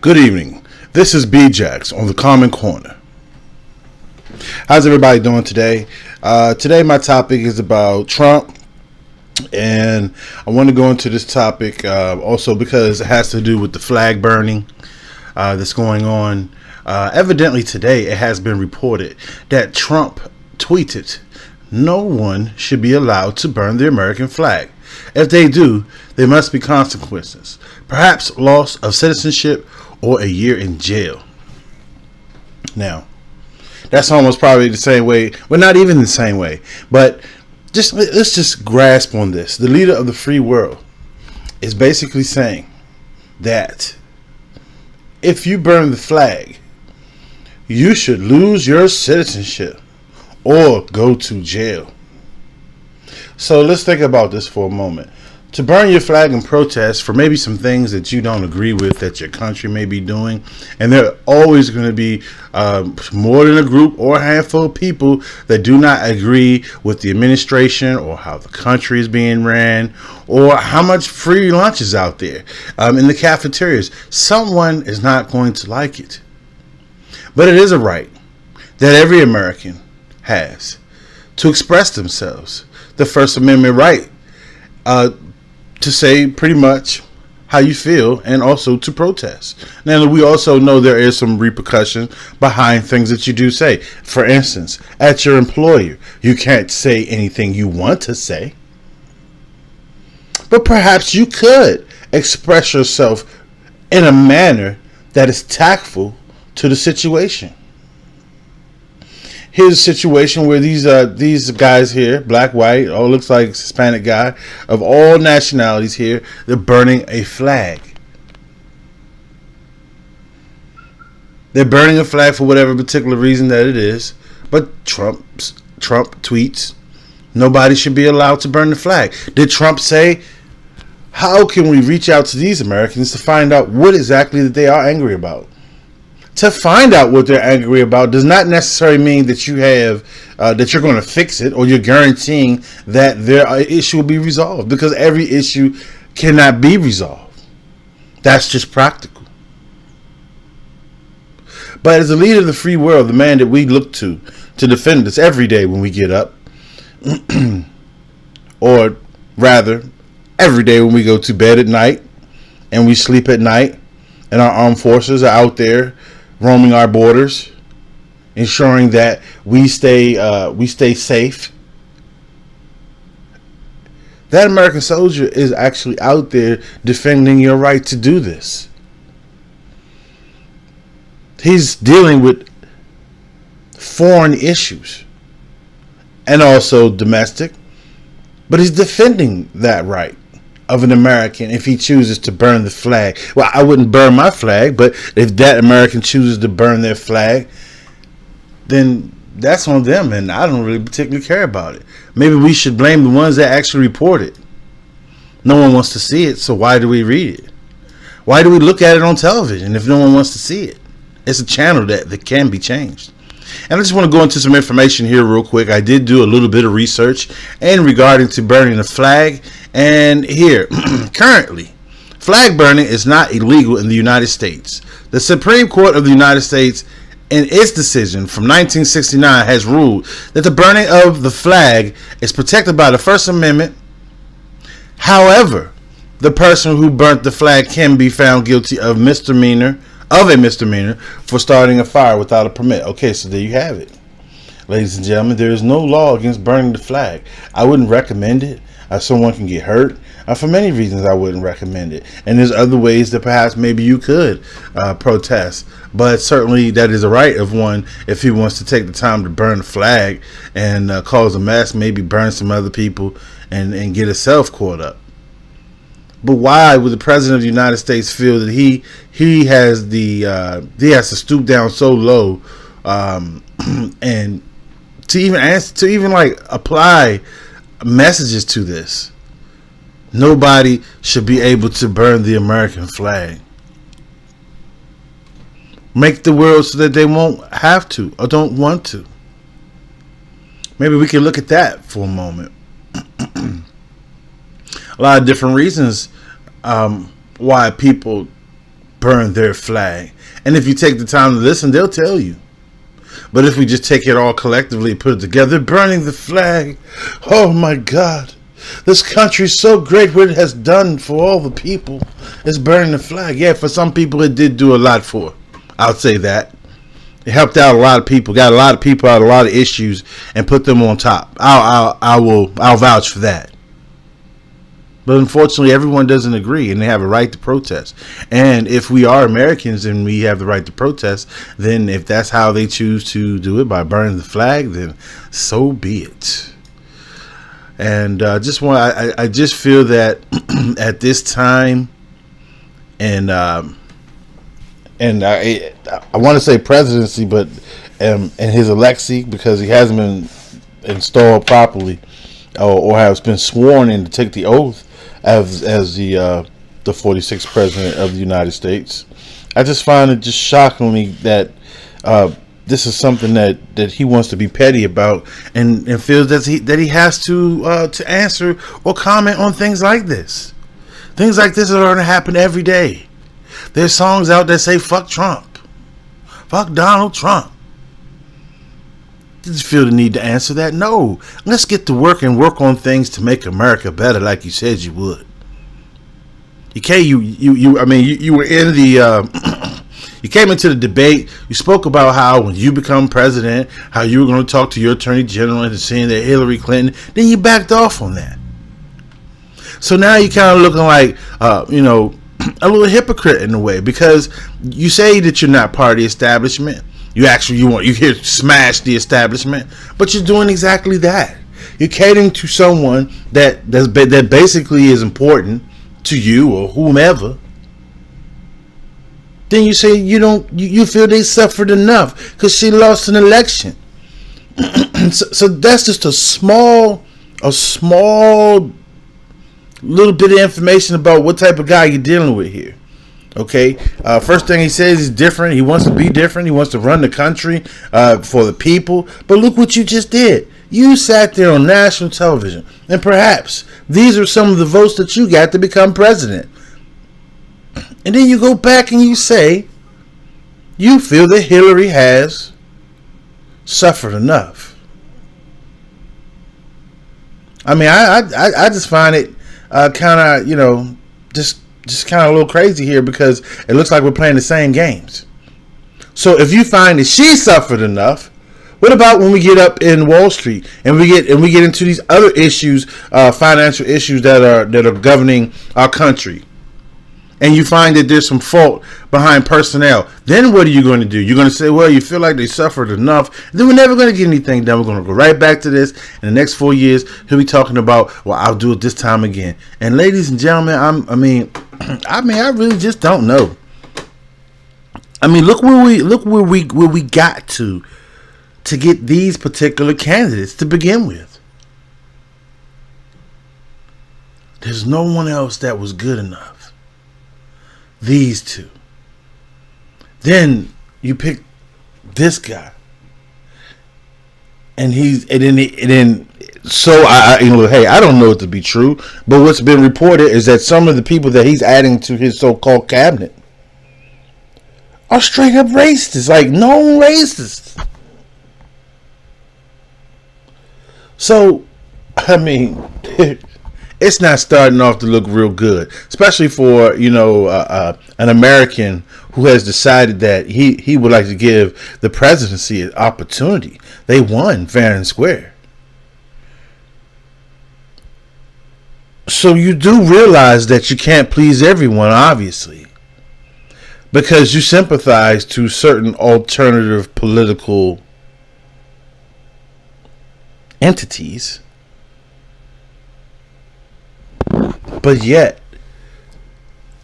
Good evening. This is B-Jax on the Common Corner. How's everybody doing today? Today my topic is about Trump, and I want to go into this topic also because it has to do with the flag burning that's going on. Evidently today it has been reported that Trump tweeted, "No one should be allowed to burn the American flag. If they do, there must be consequences, perhaps loss of citizenship or a year in jail." Now, that's almost probably the same way. Well, not even the same way, but let's just grasp on this. The leader of the free world is basically saying that if you burn the flag, you should lose your citizenship or go to jail. So let's think about this for a moment. To burn your flag in protest for maybe some things that you don't agree with that your country may be doing, and there are always going to be more than a group or a handful of people that do not agree with the administration or how the country is being ran or how much free lunch is out there in the cafeterias. Someone is not going to like it. But it is a right that every American has to express themselves. The First Amendment right to say pretty much how you feel and also to protest. Now, we also know there is some repercussion behind things that you do say. For instance, at your employer, you can't say anything you want to say. But perhaps you could express yourself in a manner that is tactful to the situation. Here's a situation where these guys here, black, white, all looks like Hispanic guy, of all nationalities here, they're burning a flag. They're burning a flag for whatever particular reason that it is. But Trump tweets, nobody should be allowed to burn the flag. Did Trump say, how can we reach out to these Americans to find out what exactly that they are angry about? To find out what they're angry about does not necessarily mean that you have that you're going to fix it or you're guaranteeing that their issue will be resolved, because every issue cannot be resolved. That's just practical. But as a leader of the free world, the man that we look to defend us every day when we get up, or rather, every day when we go to bed at night and we sleep at night, and our armed forces are out there roaming our borders, ensuring that we stay safe. That American soldier is actually out there defending your right to do this. He's dealing with foreign issues and also domestic, but he's defending that right of an American if he chooses to burn the flag. Well, I wouldn't burn my flag, but if that American chooses to burn their flag, then that's on them, and I don't really particularly care about it. Maybe we should blame the ones that actually report it. No one wants to see it, so why do we read it? Why do we look at it on television if no one wants to see it? It's a channel that can be changed. And I just want to go into some information here real quick. I did do a little bit of research in regarding to burning the flag. And here, currently, flag burning is not illegal in the United States. The Supreme Court of the United States, in its decision from 1969, has ruled that the burning of the flag is protected by the First Amendment. However, the person who burnt the flag can be found guilty of a misdemeanor for starting a fire without a permit. Okay, so there you have it. Ladies and gentlemen, there is no law against burning the flag. I wouldn't recommend it. Someone can get hurt. For many reasons, I wouldn't recommend it. And there's other ways that perhaps maybe you could protest. But certainly that is a right of one if he wants to take the time to burn the flag and cause a mess, maybe burn some other people and get himself caught up. But why would the president of the United States feel that he has to stoop down so low and to even apply messages to this? Nobody should be able to burn the American flag. Make the world so that they won't have to or don't want to. Maybe we can look at that for a moment. A lot of different reasons why people burn their flag. And if you take the time to listen, they'll tell you. But if we just take it all collectively, put it together, burning the flag, oh my God, this country's so great what it has done for all the people. It's burning the flag. Yeah, for some people it did do a lot for. I'll say that. It helped out a lot of people, got a lot of people out of a lot of issues, and put them on top. I'll vouch for that. But unfortunately, everyone doesn't agree, and they have a right to protest. And if we are Americans and we have the right to protest, then if that's how they choose to do it, by burning the flag, then so be it. And I just feel that at this time, and I want to say presidency, but and his electee, because he hasn't been installed properly, or has been sworn in to take the oath as the 46th president of the United States. I just find it just shockingly that this is something that he wants to be petty about, and feels that he has to answer or comment on things like this. Things like this are going to happen every day. There's songs out that say "fuck Trump," "fuck Donald Trump." Did you feel the need to answer that? No. Let's get to work and work on things to make America better, like you said you would. You were in the you came into the debate. You spoke about how when you become president, how you were going to talk to your attorney general and saying that Hillary Clinton. Then you backed off on that. So now you're kind of looking like a little hypocrite in a way, because you say that you're not part of the establishment. You here to smash the establishment, but you're doing exactly that. You're catering to someone that basically is important to you or whomever. Then you say you feel they suffered enough because she lost an election. so that's just a small little bit of information about what type of guy you're dealing with here. Okay, first thing he says, he's different. He wants to be different. He wants to run the country for the people. But look what you just did. You sat there on national television, and perhaps these are some of the votes that you got to become president. And then you go back and you say you feel that Hillary has suffered enough. I mean, I just find it kind of, just kind of a little crazy here, because it looks like we're playing the same games. So if you find that she suffered enough, what about when we get up in Wall Street and we get into these other issues, financial issues that are governing our country, and you find that there's some fault behind personnel? Then what are you going to do? You're going to say, well, you feel like they suffered enough. Then we're never going to get anything done. We're going to go right back to this. In the next 4 years, he'll be talking about, well, I'll do it this time again. And ladies and gentlemen, I really just don't know. I mean, look where we got to get these particular candidates to begin with. There's no one else that was good enough. These two. Then you pick this guy, and I don't know it to be true, but what's been reported is that some of the people that he's adding to his so-called cabinet are straight up racists, like known racists. So, I mean, it's not starting off to look real good, especially for an American who has decided that he would like to give the presidency an opportunity. They won fair and square. So you do realize that you can't please everyone, obviously, because you sympathize to certain alternative political entities. But yet,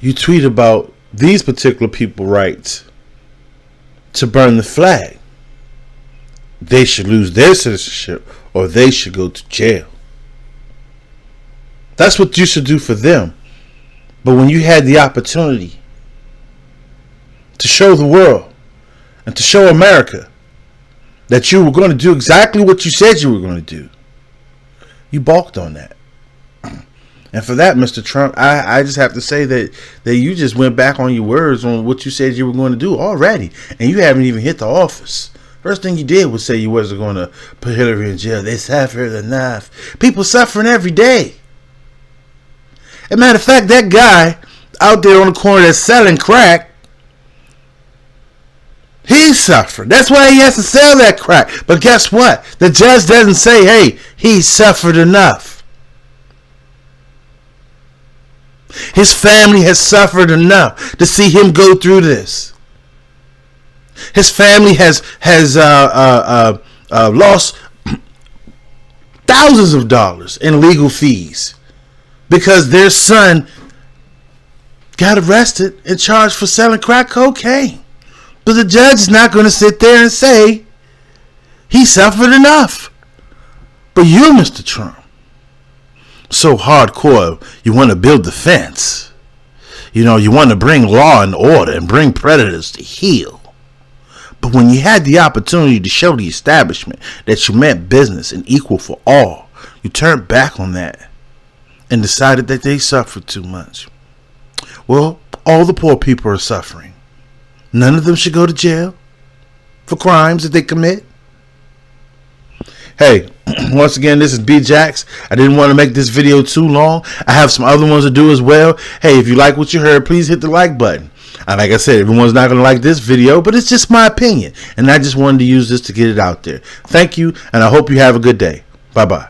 you tweet about these particular people's rights to burn the flag. They should lose their citizenship, or they should go to jail. That's what you should do for them. But when you had the opportunity to show the world and to show America that you were going to do exactly what you said you were going to do, you balked on that. And for that, Mr. Trump, I just have to say that you just went back on your words on what you said you were going to do already. And you haven't even hit the office. First thing you did was say you wasn't going to put Hillary in jail. They suffered enough. People suffering every day. As a matter of fact, that guy out there on the corner that's selling crack, he suffered. That's why he has to sell that crack. But guess what? The judge doesn't say, hey, he suffered enough. His family has suffered enough to see him go through this. His family has lost thousands of dollars in legal fees because their son got arrested and charged for selling crack cocaine. But the judge is not going to sit there and say he suffered enough. But you, Mr. Trump, so hardcore, you want to build the fence. You know, you want to bring law and order and bring predators to heel. But when you had the opportunity to show the establishment that you meant business and equal for all, you turned back on that and decided that they suffered too much. Well, all the poor people are suffering. None of them should go to jail for crimes that they commit. Hey, once again, this is B Jax. I didn't want to make this video too long. I have some other ones to do as well. Hey, if you like what you heard, please hit the like button. And like I said, everyone's not going to like this video, but it's just my opinion. And I just wanted to use this to get it out there. Thank you, and I hope you have a good day. Bye-bye.